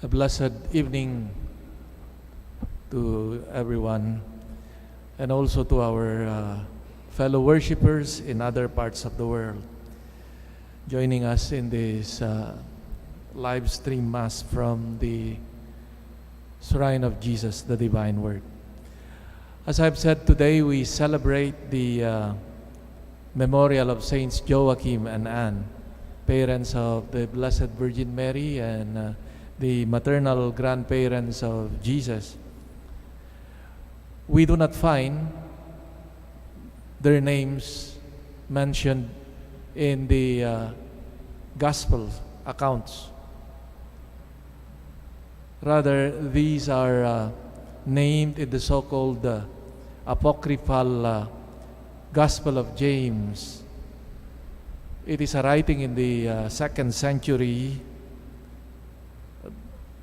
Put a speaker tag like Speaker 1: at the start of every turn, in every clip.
Speaker 1: A blessed evening to everyone, and also to our fellow worshipers in other parts of the world joining us in this live stream Mass from the Shrine of Jesus, the Divine Word. As I've said, today we celebrate the memorial of Saints Joachim and Anne, parents of the Blessed Virgin Mary and the maternal grandparents of Jesus. We do not find their names mentioned in the Gospel accounts. Rather, these are named in the so-called apocryphal Gospel of James. It is a writing in the 2nd century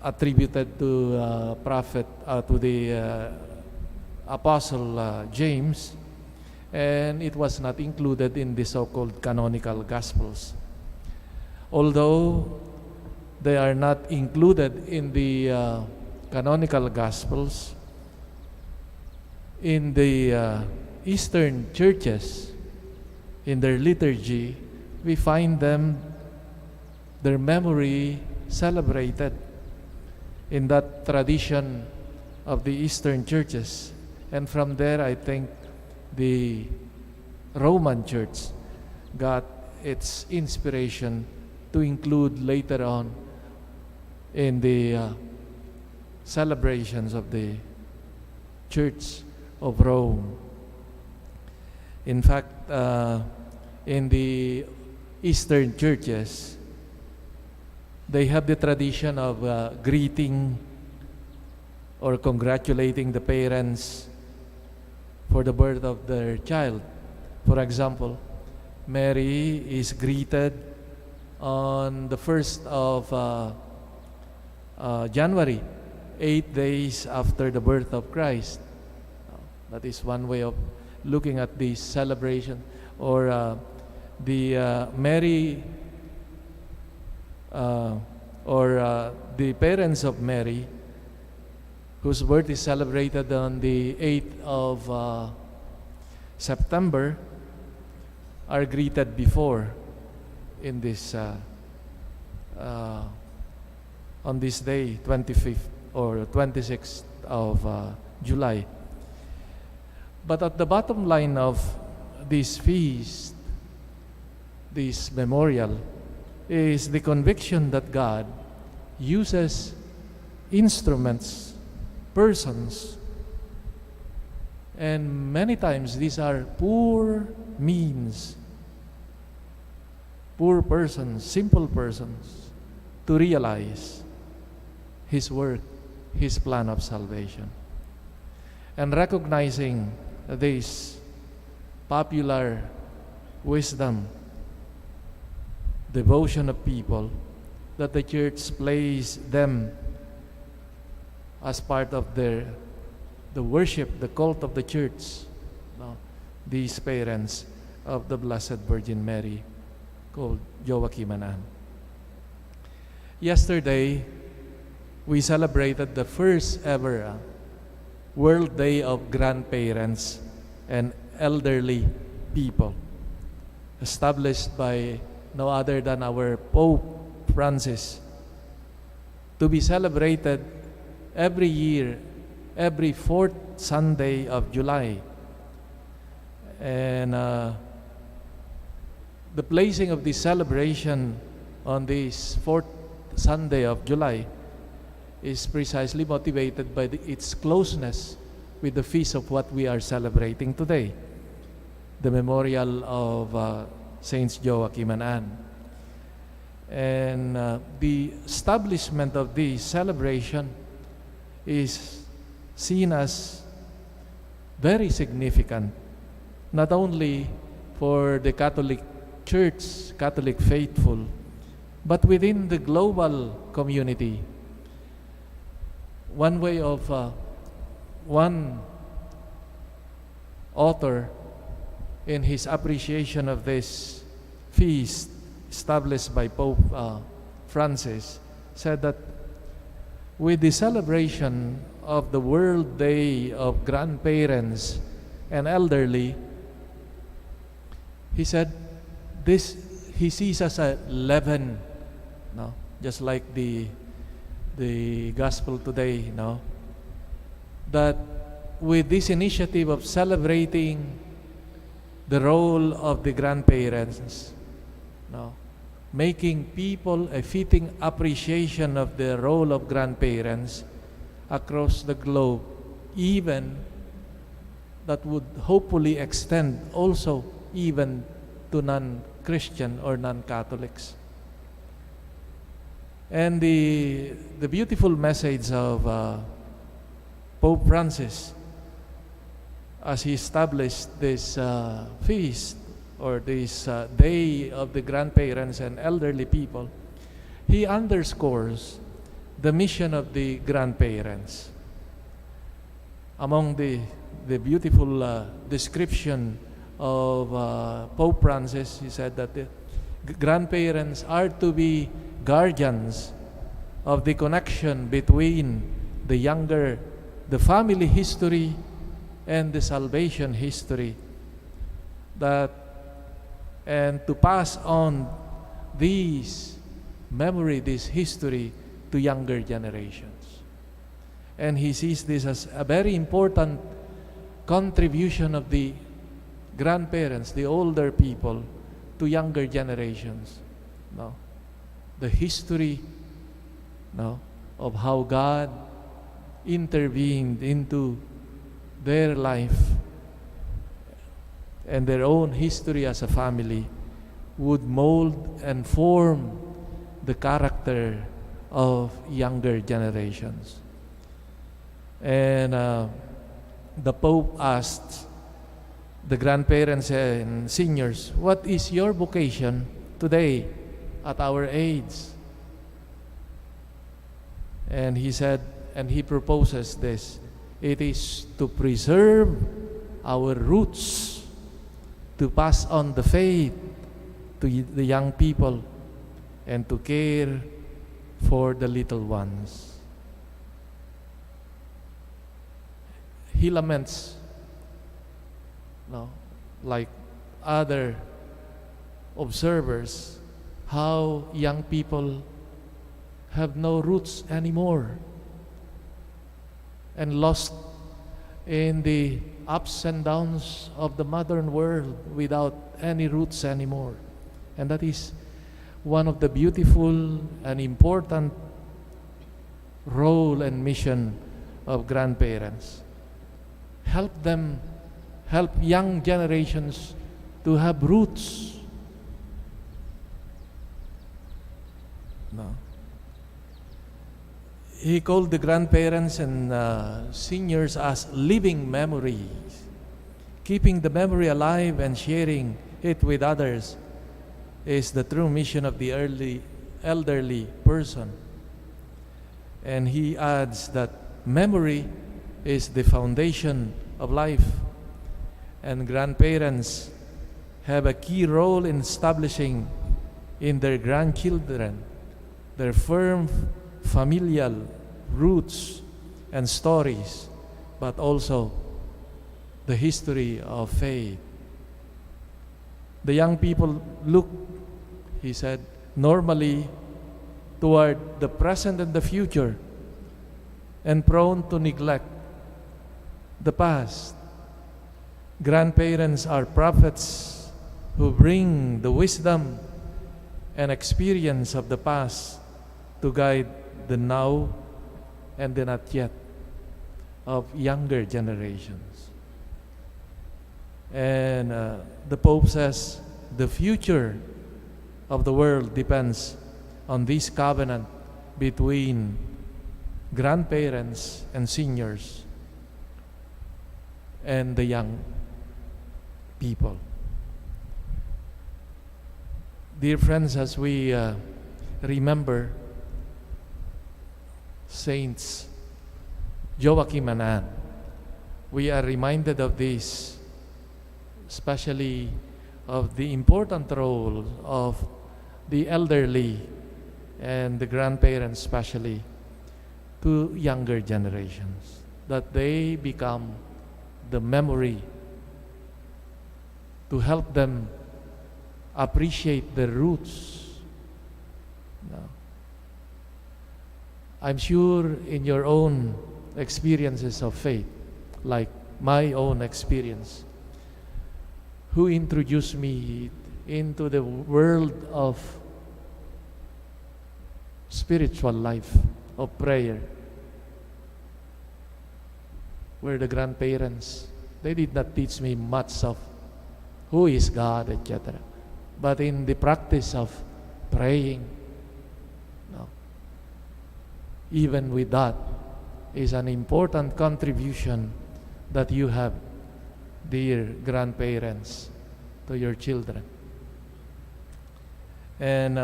Speaker 1: attributed to prophet to the apostle James, and it was not included in the so-called canonical Gospels. Although they are not included in the canonical Gospels, in the Eastern churches, in their liturgy, we find their memory celebrated in that tradition of the Eastern churches. And from there, I think the Roman Church got its inspiration to include later on in the celebrations of the Church of Rome. In fact, in the Eastern churches, they have the tradition of greeting or congratulating the parents for the birth of their child. For example, Mary is greeted on the 1st of January, 8 days after the birth of Christ. That is one way of looking at this celebration. Or the Mary the parents of Mary, whose birth is celebrated on the 8th of September, are greeted before in this on this day, 25th or 26th of July. But at the bottom line of this feast, this memorial, is the conviction that God uses instruments, persons, and many times these are poor means, poor persons, simple persons, to realize His work, His plan of salvation. And recognizing this popular wisdom, devotion of people, that the church plays them as part of the worship, the cult of the church, these parents of the Blessed Virgin Mary, called Joachim and Anne. Yesterday, we celebrated the first ever World Day of Grandparents and Elderly People, established by no other than our Pope Francis, to be celebrated every year, every 4th Sunday of July. And the placing of this celebration on this 4th Sunday of July is precisely motivated by its closeness with the feast of what we are celebrating today, the memorial of Saints Joachim and Anne. And the establishment of this celebration is seen as very significant, not only for the Catholic Church, Catholic faithful, but within the global community. One way of one author, in his appreciation of this feast established by Pope Francis, said that with the celebration of the World Day of Grandparents and Elderly, he said this he sees as a leaven, no, just like the gospel today, no, that with this initiative of celebrating the role of the grandparents, no, making people a fitting appreciation of the role of grandparents across the globe, even that would hopefully extend also even to non-Christian or non-Catholics. And the beautiful message of Pope Francis as he established this feast or this day of the grandparents and elderly people, he underscores the mission of the grandparents. Among the beautiful description of Pope Francis, he said that the grandparents are to be guardians of the connection between the family history and the salvation history, and to pass on this history to younger generations. And he sees this as a very important contribution of the grandparents, the older people, to younger generations. No? The history, no, of how God intervened into their life and their own history as a family would mold and form the character of younger generations. And the Pope asked the grandparents and seniors, "What is your vocation today at our age?" And he said, and he proposes this, it is to preserve our roots, to pass on the faith to the young people, and to care for the little ones. He laments, no, like other observers, how young people have no roots anymore and lost in the ups and downs of the modern world without any roots anymore. And that is one of the beautiful and important role and mission of grandparents. Help young generations to have roots. No. He called the grandparents and seniors as living memories. Keeping the memory alive and sharing it with others is the true mission of the elderly person. And he adds that memory is the foundation of life, and grandparents have a key role in establishing in their grandchildren their firm familial roots and stories, but also the history of faith. The young people look, he said, normally toward the present and the future, and prone to neglect the past. Grandparents are prophets who bring the wisdom and experience of the past to guide the now and the not yet of younger generations. And the Pope says the future of the world depends on this covenant between grandparents and seniors and the young people. Dear friends, as we remember Saints Joachim and Anne, we are reminded of this, especially of the important role of the elderly and the grandparents especially, to younger generations, that they become the memory to help them appreciate their roots. Now, I'm sure in your own experiences of faith, like my own experience, who introduced me into the world of spiritual life, of prayer, were the grandparents. They did not teach me much of who is God, etc. But in the practice of praying, no, even with that, is an important contribution that you have, dear grandparents, to your children. And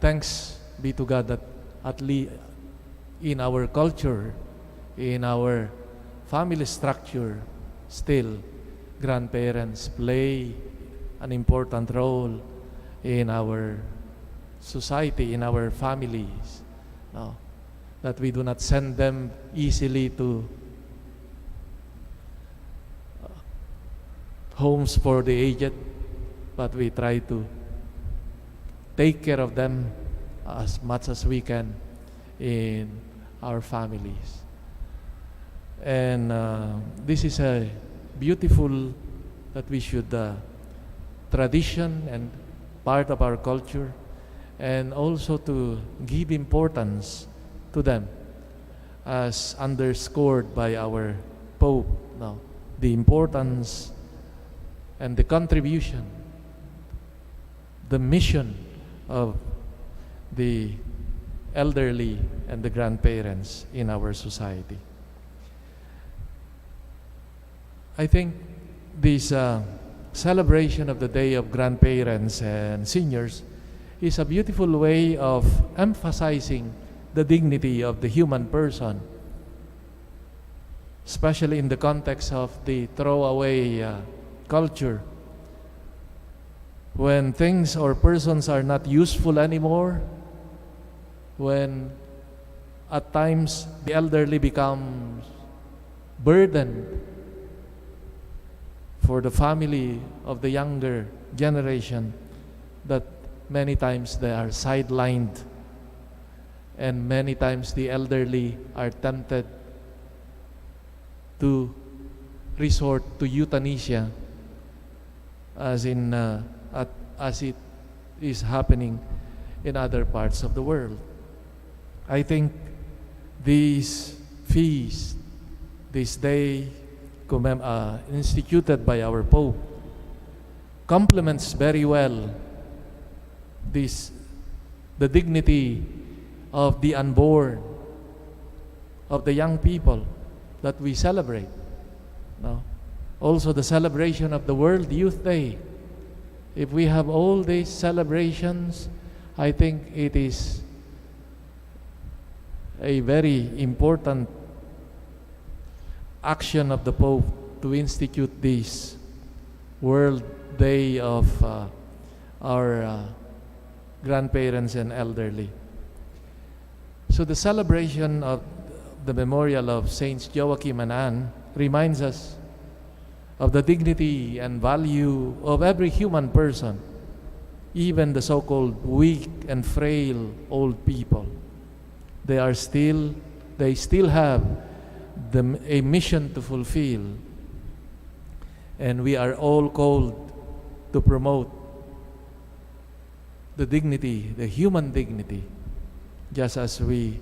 Speaker 1: thanks be to God that at least in our culture, in our family structure, still grandparents play an important role in our society, in our families. No, that we do not send them easily to homes for the aged, but we try to take care of them as much as we can in our families. And this is a beautiful that we should tradition and part of our culture, and also to give importance to them, as underscored by our Pope now, the importance and the contribution, the mission of the elderly and the grandparents in our society. I think this celebration of the Day of Grandparents and Seniors is a beautiful way of emphasizing the dignity of the human person, especially in the context of the throwaway culture. When things or persons are not useful anymore, when at times the elderly becomes burdened for the family of the younger generation, that many times they are sidelined, and many times the elderly are tempted to resort to euthanasia, as it is happening in other parts of the world. I think this feast, this day instituted by our Pope, complements very well the dignity of the unborn, of the young people that we celebrate. No? Also the celebration of the World Youth Day. If we have all these celebrations, I think it is a very important action of the Pope to institute this World Day of our grandparents and elderly. So the celebration of the memorial of Saints Joachim and Anne reminds us of the dignity and value of every human person, even the so-called weak and frail old people. They still have a mission to fulfill, and we are all called to promote the dignity, the human dignity, just as we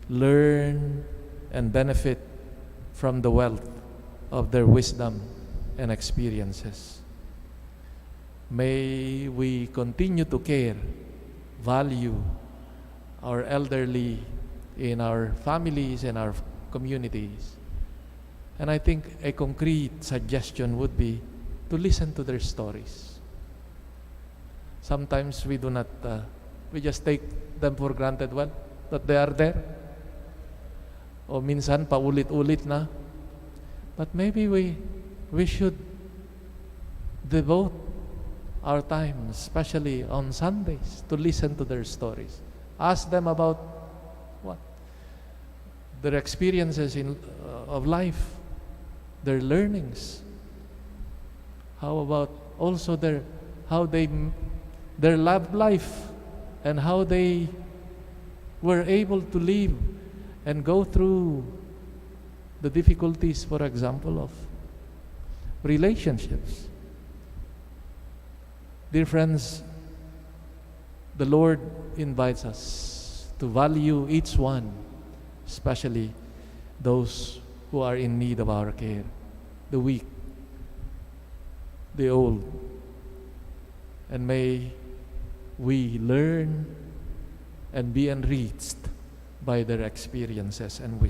Speaker 1: learn and benefit from the wealth of their wisdom and experiences. May we continue to care, value our elderly in our families and our communities. And I think a concrete suggestion would be to listen to their stories. Sometimes we do not, we just take them for granted, well, that they are there. O minsan, paulit-ulit na. But maybe we should devote our time, especially on Sundays, to listen to their stories. Ask them about what? their experiences of life, their learnings. How about also their love life and how they were able to live and go through the difficulties, for example, of relationships. Dear friends, the Lord invites us to value each one, especially those who are in need of our care, the weak, the old. And may we learn and be enriched by their experiences and wisdom.